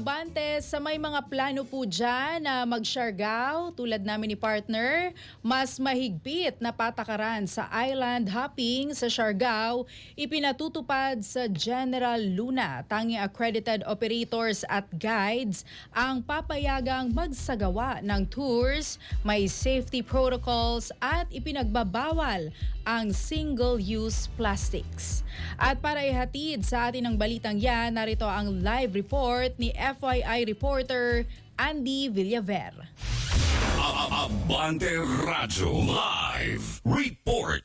Abante, sa may mga plano po dyan na mag-Siargao, tulad namin ni partner, mas mahigpit na patakaran sa island hopping sa Siargao, ipinatutupad sa General Luna. Tanging accredited operators at guides ang papayagang magsagawa ng tours, may safety protocols at ipinagbabawal ang single-use plastics. At para ihatid sa atin ang balitang yan, narito ang live report ni FYI reporter Andy Villaver. Abante Radyo Live Report.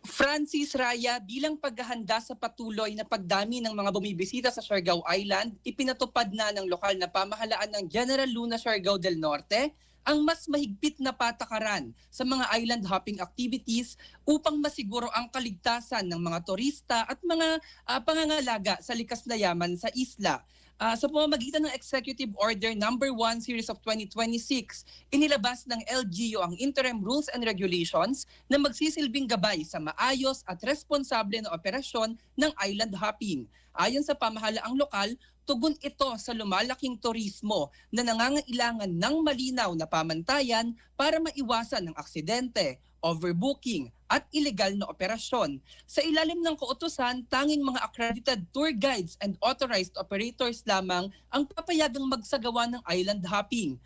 Francis Raya, bilang paghahanda sa patuloy na pagdami ng mga bumibisita sa Siargao Island, ipinatupad na ng lokal na pamahalaan ng General Luna Siargao del Norte ang mas mahigpit na patakaran sa mga island hopping activities upang masiguro ang kaligtasan ng mga turista at mga pangangalaga sa likas na yaman sa isla. Sa pamamagitan ng Executive Order No. 1 Series of 2026, inilabas ng LGU ang interim rules and regulations na magsisilbing gabay sa maayos at responsable na operasyon ng island hopping. Ayon sa pamahalaang lokal, tugon ito sa lumalaking turismo na nangangailangan ng malinaw na pamantayan para maiwasan ng aksidente, overbooking at illegal na operasyon. Sa ilalim ng kautusan, tanging mga accredited tour guides and authorized operators lamang ang papayagang magsagawa ng island hopping.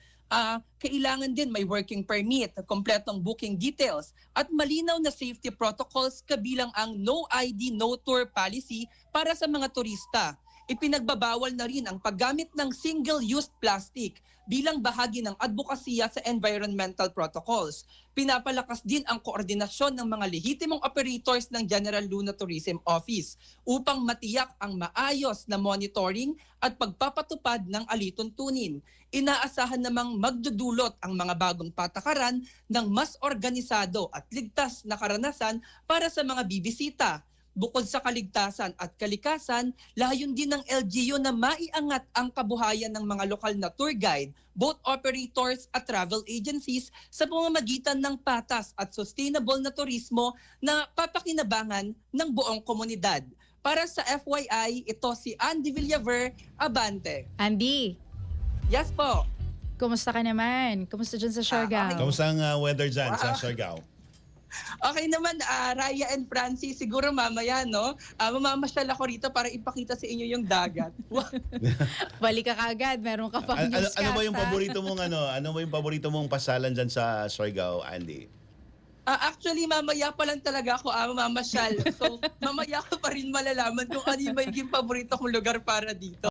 Kailangan din may working permit, kompletong booking details at malinaw na safety protocols kabilang ang no ID, no tour policy para sa mga turista. Ipinagbabawal na rin ang paggamit ng single-use plastic bilang bahagi ng advokasya sa environmental protocols. Pinapalakas din ang koordinasyon ng mga lehitimong operators ng General Luna Tourism Office upang matiyak ang maayos na monitoring at pagpapatupad ng alituntunin. Inaasahan namang magdudulot ang mga bagong patakaran ng mas organisado at ligtas na karanasan para sa mga bibisita. Bukod sa kaligtasan at kalikasan, layon din ng LGU na maiangat ang kabuhayan ng mga lokal na tour guide, boat operators at travel agencies sa pamamagitan ng patas at sustainable na turismo na papakinabangan ng buong komunidad. Para sa FYI, ito si Andy Villaver, Abante. Andy, Yes po. kumusta ka naman? Kumusta dyan sa Siargao? Kamusta ang weather dyan sa Siargao? Okay naman, Raya and Francis, siguro mamaya, no? Mamamasyal ako rito para ipakita sa inyo yung dagat. Balik ka kaagad, meron ka pang newscast. Ano ba yung paborito mong ano ba yung paborito mong pasalan dyan sa Siargao, Andy? Actually, mamaya pa lang talaga ako mamamasyal. So, mamaya ko pa rin malalaman kung ano yung magiging paborito kong lugar para dito.